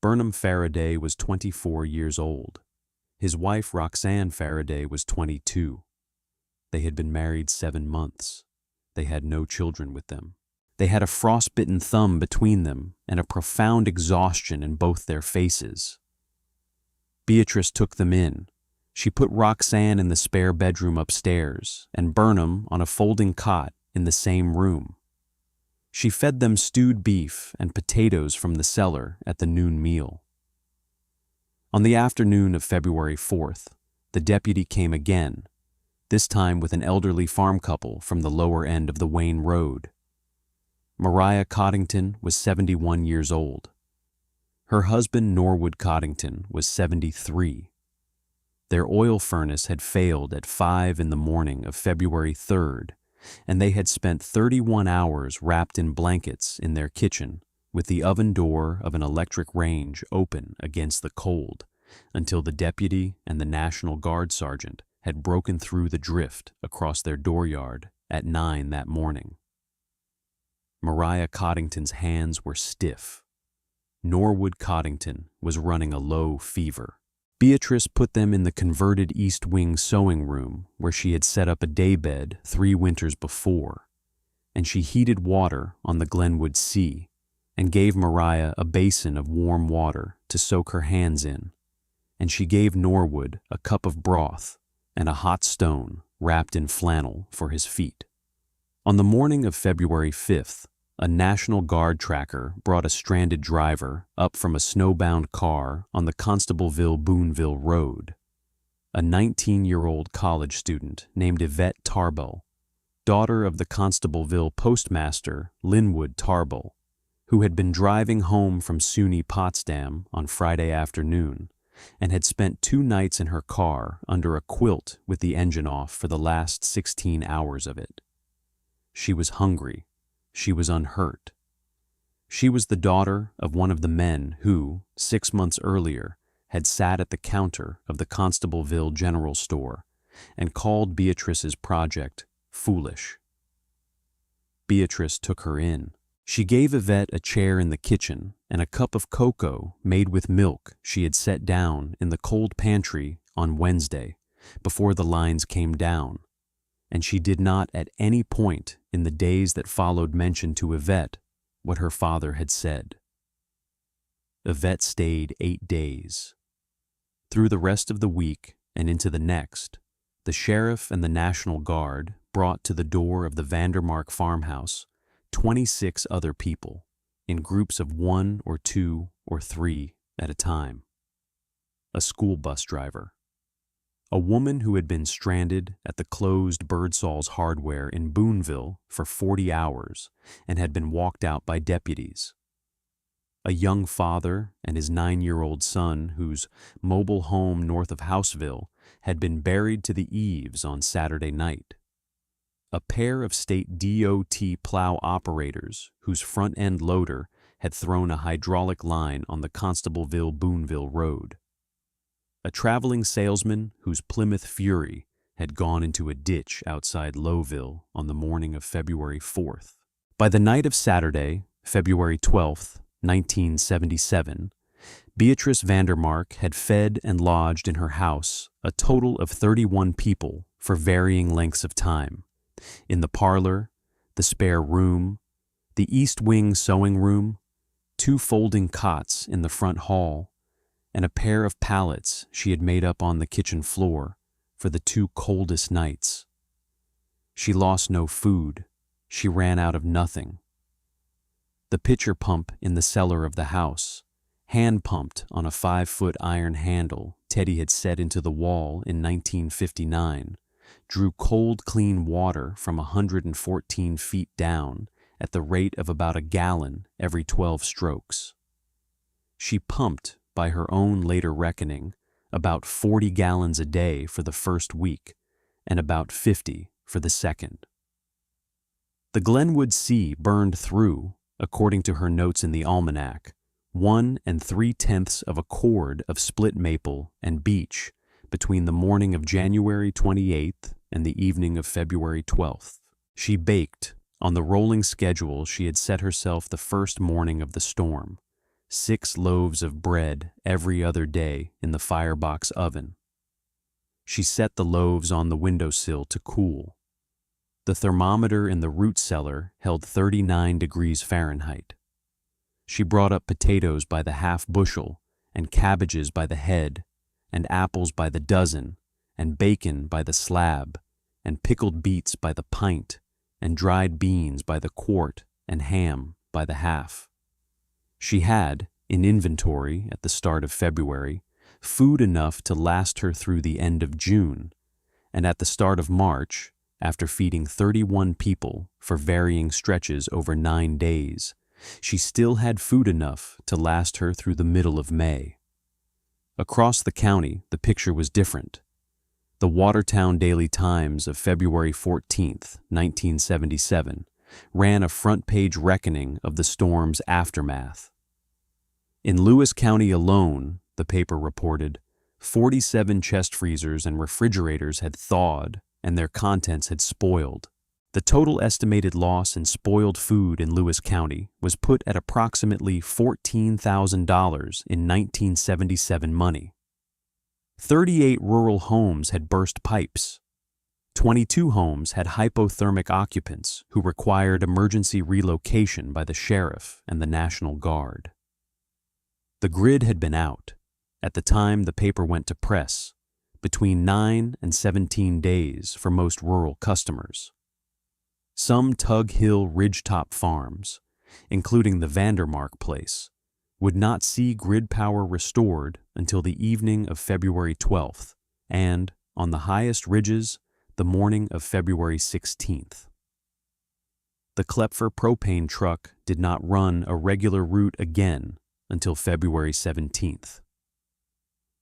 Burnham Faraday was 24 years old. His wife, Roxanne Faraday, was 22. They had been married 7 months. They had no children with them. They had a frostbitten thumb between them and a profound exhaustion in both their faces. Beatrice took them in. She put Roxanne in the spare bedroom upstairs and Burnham on a folding cot in the same room. She fed them stewed beef and potatoes from the cellar at the noon meal. On the afternoon of February 4th, the deputy came again, this time with an elderly farm couple from the lower end of the Wayne Road. Mariah Coddington was 71 years old. Her husband, Norwood Coddington, was 73. Their oil furnace had failed at 5 in the morning of February 3rd, and they had spent 31 hours wrapped in blankets in their kitchen, with the oven door of an electric range open against the cold, until the deputy and the National Guard sergeant had broken through the drift across their dooryard at 9 that morning. Mariah Coddington's hands were stiff. Norwood Coddington was running a low fever. Beatrice put them in the converted East Wing sewing room where she had set up a daybed 3 winters before, and she heated water on the Glenwood Sea and gave Mariah a basin of warm water to soak her hands in, and she gave Norwood a cup of broth and a hot stone wrapped in flannel for his feet. On the morning of February 5th, a National Guard tracker brought a stranded driver up from a snowbound car on the Constableville-Boonville Road. A 19-year-old college student named Yvette Tarbell, daughter of the Constableville postmaster Linwood Tarbell, who had been driving home from SUNY Potsdam on Friday afternoon and had spent 2 nights in her car under a quilt with the engine off for the last 16 hours of it. She was hungry. She was unhurt. She was the daughter of one of the men who, 6 months earlier, had sat at the counter of the Constableville General Store and called Beatrice's project foolish. Beatrice took her in. She gave Yvette a chair in the kitchen and a cup of cocoa made with milk she had set down in the cold pantry on Wednesday before the lines came down, and she did not at any point in the days that followed mention to Yvette what her father had said. Yvette stayed 8 days. Through the rest of the week and into the next, the sheriff and the National Guard brought to the door of the Vandermark farmhouse 26 other people, in groups of 1 or 2 or 3 at a time. A school bus driver. A woman who had been stranded at the closed Birdsall's Hardware in Boonville for 40 hours and had been walked out by deputies. A young father and his 9-year-old son whose mobile home north of Houseville had been buried to the eaves on Saturday night. A pair of state DOT plow operators whose front-end loader had thrown a hydraulic line on the Constableville-Boonville Road. A traveling salesman whose Plymouth Fury had gone into a ditch outside Lowville on the morning of February 4th. By the night of Saturday, February 12th, 1977, Beatrice Vandermark had fed and lodged in her house a total of 31 people for varying lengths of time. In the parlor, the spare room, the East Wing sewing room, 2 folding cots in the front hall, and a pair of pallets she had made up on the kitchen floor for the 2 coldest nights. She lost no food. She ran out of nothing. The pitcher pump in the cellar of the house, hand-pumped on a 5-foot iron handle Teddy had set into the wall in 1959, drew cold, clean water from 114 feet down at the rate of about a gallon every 12 strokes. She pumped, by her own later reckoning, about 40 gallons a day for the first week and about 50 for the second. The Glenwood Sea burned through, according to her notes in the almanac, 1 3/10 of a cord of split maple and beech between the morning of January 28th and the evening of February 12th. She baked, on the rolling schedule she had set herself the first morning of the storm, 6 loaves of bread every other day in the firebox oven. She set the loaves on the windowsill to cool. The thermometer in the root cellar held 39 degrees Fahrenheit. She brought up potatoes by the half bushel, and cabbages by the head, and apples by the dozen, and bacon by the slab, and pickled beets by the pint, and dried beans by the quart, and ham by the half. She had, in inventory at the start of February, food enough to last her through the end of June, and at the start of March, after feeding 31 people for varying stretches over 9 days, she still had food enough to last her through the middle of May. Across the county, the picture was different. The Watertown Daily Times of February 14, 1977, ran a front-page reckoning of the storm's aftermath. In Lewis County alone, the paper reported, 47 chest freezers and refrigerators had thawed and their contents had spoiled. The total estimated loss in spoiled food in Lewis County was put at approximately $14,000 in 1977 money. 38 rural homes had burst pipes. 22 homes had hypothermic occupants who required emergency relocation by the sheriff and the National Guard. The grid had been out, at the time the paper went to press, between 9 and 17 days for most rural customers. Some Tug Hill ridgetop farms, including the Vandermark place, would not see grid power restored until the evening of February 12th and, on the highest ridges, the morning of February 16th. The Klepfer propane truck did not run a regular route again until February 17th.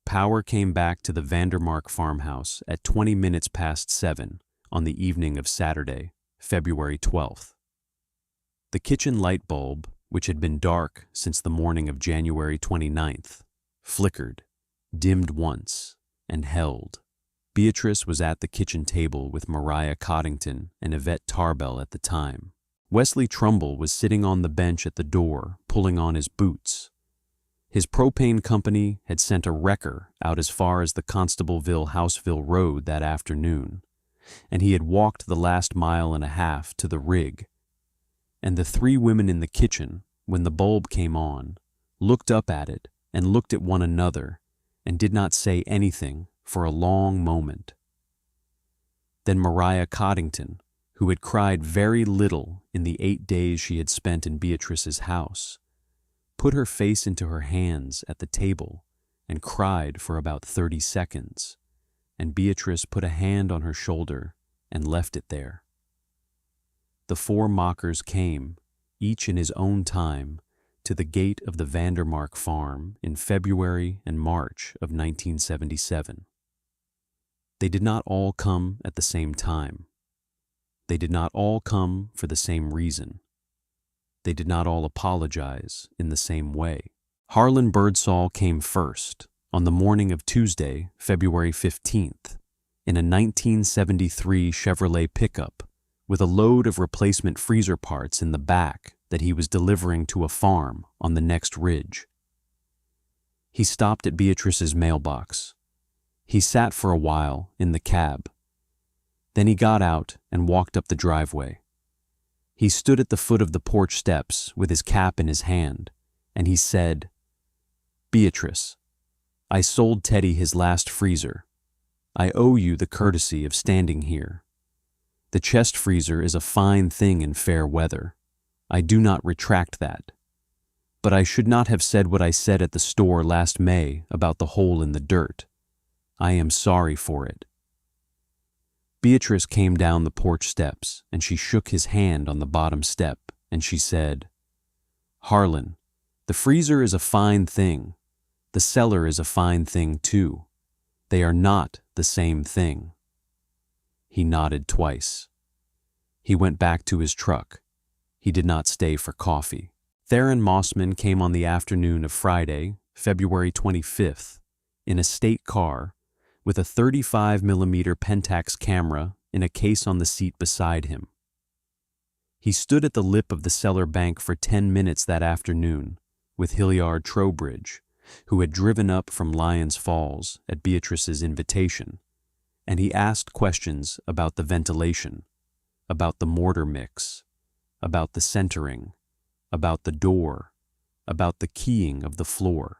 Power came back to the Vandermark farmhouse at 20 minutes past 7 on the evening of Saturday, February 12th. The kitchen light bulb, which had been dark since the morning of January 29th, flickered, dimmed once, and held. Beatrice was at the kitchen table with Mariah Coddington and Yvette Tarbell at the time. Wesley Trumbull was sitting on the bench at the door, pulling on his boots. His propane company had sent a wrecker out as far as the Constableville-Houseville Road that afternoon, and he had walked the last mile and a half to the rig. And the three women in the kitchen, when the bulb came on, looked up at it and looked at one another and did not say anything for a long moment. Then Mariah Coddington, who had cried very little in the 8 days she had spent in Beatrice's house, put her face into her hands at the table and cried for about 30 seconds, and Beatrice put a hand on her shoulder and left it there. The four mockers came, each in his own time, to the gate of the Vandermark farm in February and March of 1977. They did not all come at the same time. They did not all come for the same reason. They did not all apologize in the same way. Harlan Birdsall came first, on the morning of Tuesday, February 15th, in a 1973 Chevrolet pickup with a load of replacement freezer parts in the back that he was delivering to a farm on the next ridge. He stopped at Beatrice's mailbox. He sat for a while in the cab. Then he got out and walked up the driveway. He stood at the foot of the porch steps with his cap in his hand, and he said, "Beatrice, I sold Teddy his last freezer. I owe you the courtesy of standing here. The chest freezer is a fine thing in fair weather. I do not retract that. But I should not have said what I said at the store last May about the hole in the dirt. I am sorry for it." Beatrice came down the porch steps, and she shook his hand on the bottom step, and she said, "Harlan, the freezer is a fine thing. The cellar is a fine thing too. They are not the same thing." He nodded twice. He went back to his truck. He did not stay for coffee. Theron Mossman came on the afternoon of Friday, February 25th, in a state car, with a 35mm Pentax camera in a case on the seat beside him. He stood at the lip of the Cellar bank for 10 minutes that afternoon with Hilliard Trowbridge, who had driven up from Lyons Falls at Beatrice's invitation, and he asked questions about the ventilation, about the mortar mix, about the centering, about the door, about the keying of the floor.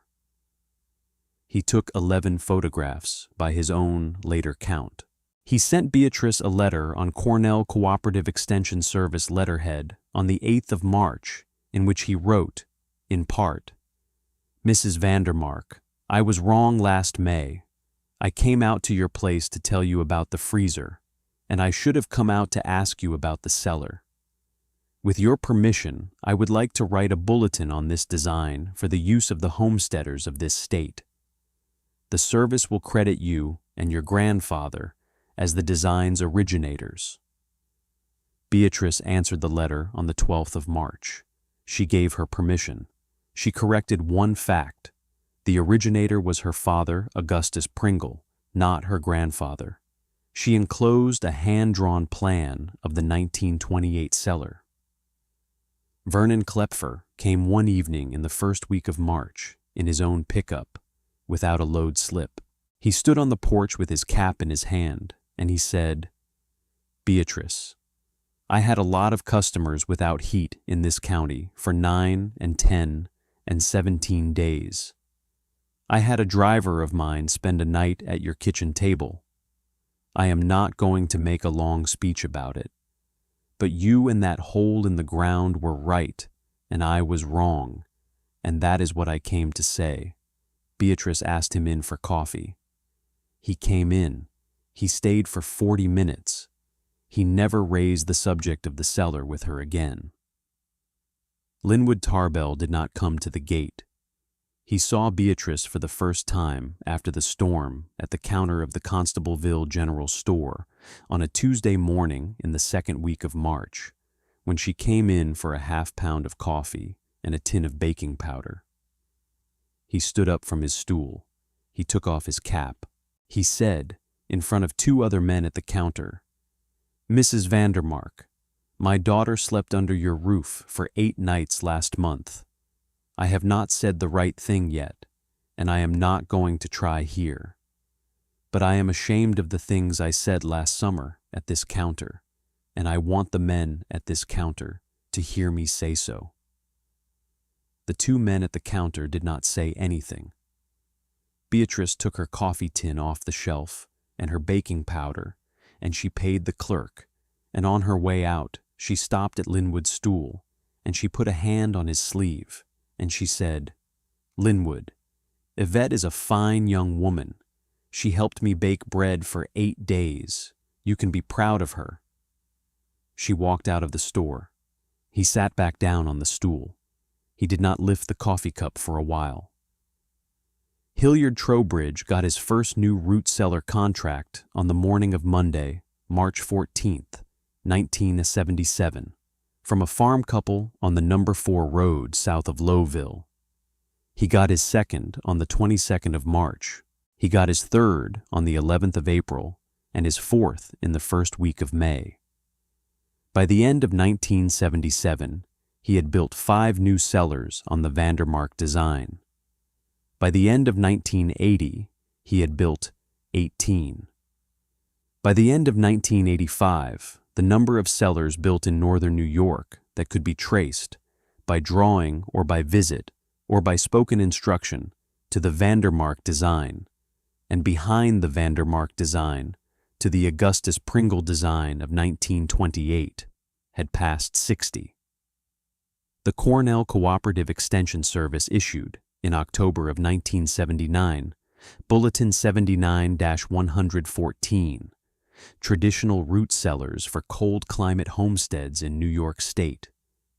He took 11 photographs by his own later count. He sent Beatrice a letter on Cornell Cooperative Extension Service letterhead on the 8th of March, in which he wrote, in part, "Mrs. Vandermark, I was wrong last May. I came out to your place to tell you about the freezer, and I should have come out to ask you about the cellar. With your permission, I would like to write a bulletin on this design for the use of the homesteaders of this state. The service will credit you and your grandfather as the design's originators. Beatrice answered the letter on the 12th of March. She gave her permission. She corrected one fact. The originator was her father, Augustus Pringle, not her grandfather. She enclosed a hand-drawn plan of the 1928 cellar. Vernon Klepfer came one evening in the first week of March in his own pickup, without a load slip. He stood on the porch with his cap in his hand, and he said, "Beatrice, I had a lot of customers without heat in this county for 9 and 10 and 17 days. I had a driver of mine spend a night at your kitchen table. I am not going to make a long speech about it, but you and that hole in the ground were right, and I was wrong, and that is what I came to say." Beatrice asked him in for coffee. He came in. He stayed for 40 minutes. He never raised the subject of the cellar with her again. Linwood Tarbell did not come to the gate. He saw Beatrice for the first time after the storm at the counter of the Constableville General Store on a Tuesday morning in the second week of March, when she came in for a half-pound of coffee and a tin of baking powder. He stood up from his stool. He took off his cap. He said, in front of 2 other men at the counter, "Mrs. Vandermark, my daughter slept under your roof for 8 nights last month. I have not said the right thing yet, and I am not going to try here. But I am ashamed of the things I said last summer at this counter, and I want the men at this counter to hear me say so." The 2 men at the counter did not say anything. Beatrice took her coffee tin off the shelf and her baking powder, and she paid the clerk, and on her way out, she stopped at Linwood's stool, and she put a hand on his sleeve, and she said, "Linwood, Yvette is a fine young woman. She helped me bake bread for 8 days. You can be proud of her." She walked out of the store. He sat back down on the stool. He did not lift the coffee cup for a while. Hilliard Trowbridge got his first new root cellar contract on the morning of Monday, March 14th, 1977, from a farm couple on the No. 4 road south of Lowville. He got his second on the 22nd of March. He got his third on the 11th of April, and his fourth in the first week of May. By the end of 1977, he had built 5 new cellars on the Vandermark design. By the end of 1980, he had built 18. By the end of 1985, the number of cellars built in northern New York that could be traced, by drawing or by visit or by spoken instruction, to the Vandermark design, and behind the Vandermark design to the Augustus Pringle design of 1928, had passed 60. The Cornell Cooperative Extension Service issued, in October of 1979, Bulletin 79-114, Traditional Root Cellars for Cold Climate Homesteads in New York State,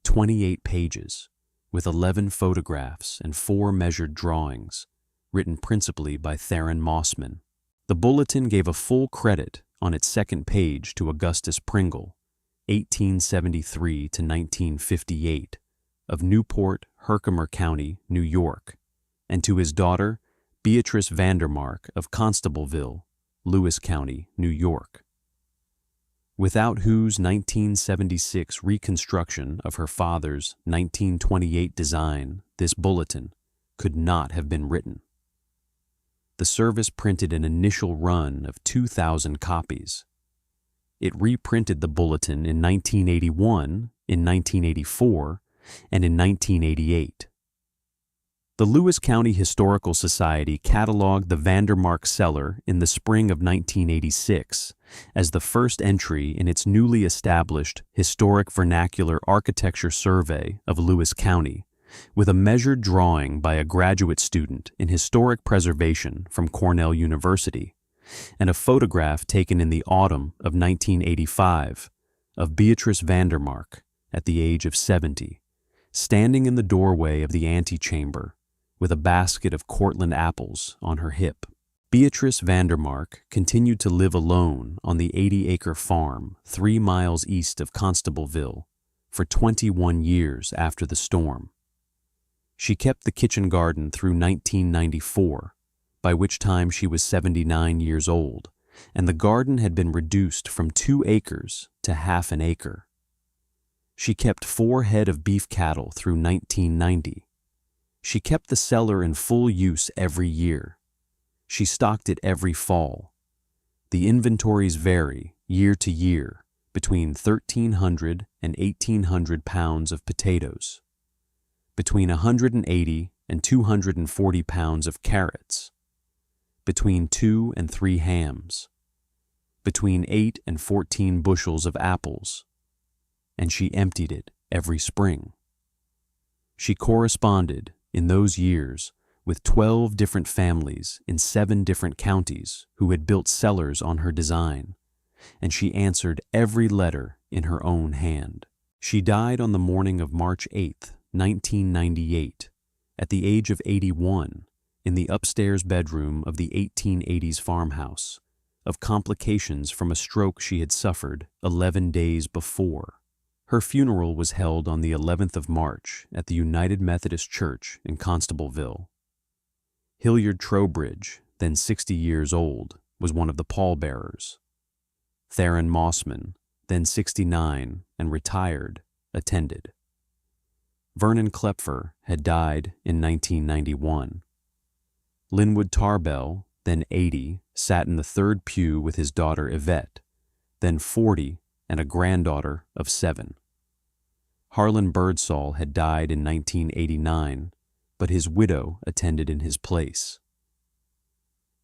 28 pages, with 11 photographs and 4 measured drawings, written principally by Theron Mossman. The bulletin gave a full credit on its second page to Augustus Pringle, 1873 to 1958, of Newport, Herkimer County, New York, and to his daughter, Beatrice Vandermark of Constableville, Lewis County, New York, without whose 1976 reconstruction of her father's 1928 design this bulletin could not have been written. The service printed an initial run of 2,000 copies. It reprinted the bulletin in 1981, in 1984, and in 1988. The Lewis County Historical Society cataloged the Vandermark cellar in the spring of 1986 as the first entry in its newly established Historic Vernacular Architecture Survey of Lewis County, with a measured drawing by a graduate student in historic preservation from Cornell University, and a photograph taken in the autumn of 1985 of Beatrice Vandermark at the age of 70, standing in the doorway of the antechamber with a basket of Cortland apples on her hip. Beatrice Vandermark continued to live alone on the 80-acre farm 3 miles east of Constableville for 21 years after the storm. She kept the kitchen garden through 1994, by which time she was 79 years old, and the garden had been reduced from 2 acres to half an acre. She kept 4 head of beef cattle through 1990. She kept the cellar in full use every year. She stocked it every fall. The inventories vary, year to year, between 1,300 and 1,800 pounds of potatoes, between 180 and 240 pounds of carrots, between 2 and 3 hams, between 8 and 14 bushels of apples, and she emptied it every spring. She corresponded, in those years, with 12 different families in 7 different counties who had built cellars on her design, and she answered every letter in her own hand. She died on the morning of March 8, 1998, at the age of 81, in the upstairs bedroom of the 1880s farmhouse, of complications from a stroke she had suffered 11 days before. Her funeral was held on the 11th of March at the United Methodist Church in Constableville. Hilliard Trowbridge, then 60 years old, was one of the pallbearers. Theron Mossman, then 69 and retired, attended. Vernon Klepfer had died in 1991. Linwood Tarbell, then 80, sat in the 3rd pew with his daughter Yvette, then 40 and a granddaughter of 7. Harlan Birdsall had died in 1989, but his widow attended in his place.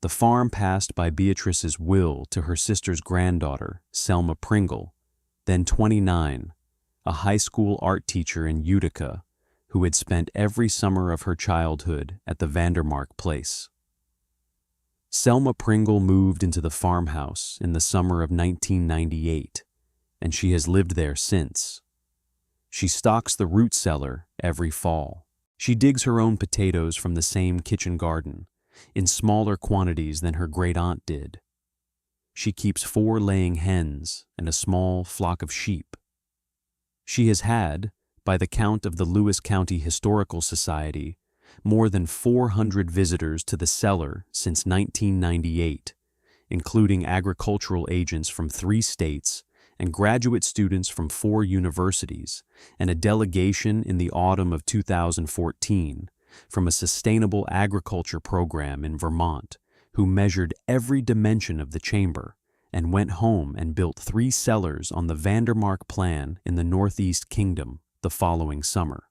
The farm passed by Beatrice's will to her sister's granddaughter, Selma Pringle, then 29, a high school art teacher in Utica who had spent every summer of her childhood at the Vandermark place. Selma Pringle moved into the farmhouse in the summer of 1998, and she has lived there since. She stocks the root cellar every fall. She digs her own potatoes from the same kitchen garden, in smaller quantities than her great-aunt did. She keeps 4 laying hens and a small flock of sheep. She has had, by the count of the Lewis County Historical Society, more than 400 visitors to the cellar since 1998, including agricultural agents from 3 states and graduate students from 4 universities, and a delegation in the autumn of 2014 from a sustainable agriculture program in Vermont who measured every dimension of the chamber and went home and built 3 cellars on the Vandermark plan in the Northeast Kingdom the following summer.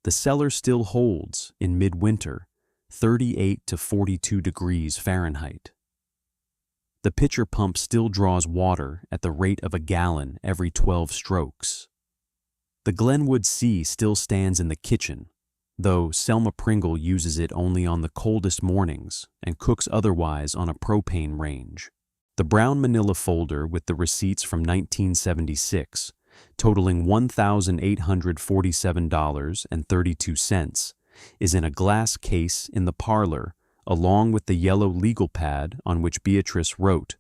The cellar still holds, in midwinter, 38 to 42 degrees Fahrenheit. The pitcher pump still draws water at the rate of a gallon every 12 strokes. The Glenwood Sea still stands in the kitchen, though Selma Pringle uses it only on the coldest mornings and cooks otherwise on a propane range. The brown manila folder with the receipts from 1976, totaling $1,847.32, is in a glass case in the parlor, along with the yellow legal pad on which Beatrice wrote,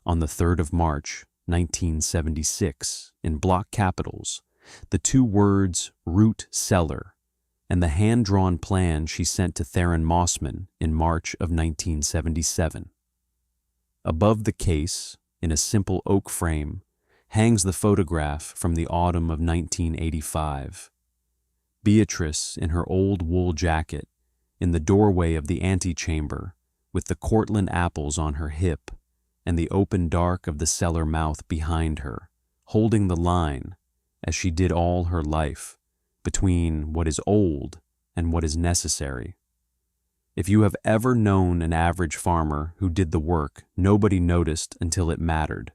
on the 3rd of March, 1976, in block capitals, the 2 words root cellar, and the hand-drawn plan she sent to Theron Mossman in March of 1977. Above the case, in a simple oak frame, hangs the photograph from the autumn of 1985. Beatrice, in her old wool jacket, in the doorway of the antechamber, with the Cortland apples on her hip and the open dark of the cellar mouth behind her, holding the line, as she did all her life, between what is old and what is necessary. If you have ever known an average farmer who did the work nobody noticed until it mattered,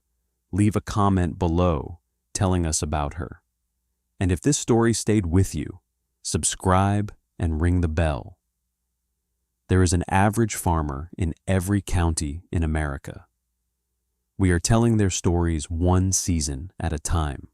leave a comment below telling us about her. And if this story stayed with you, subscribe and ring the bell. There is an average farmer in every county in America. We are telling their stories one season at a time.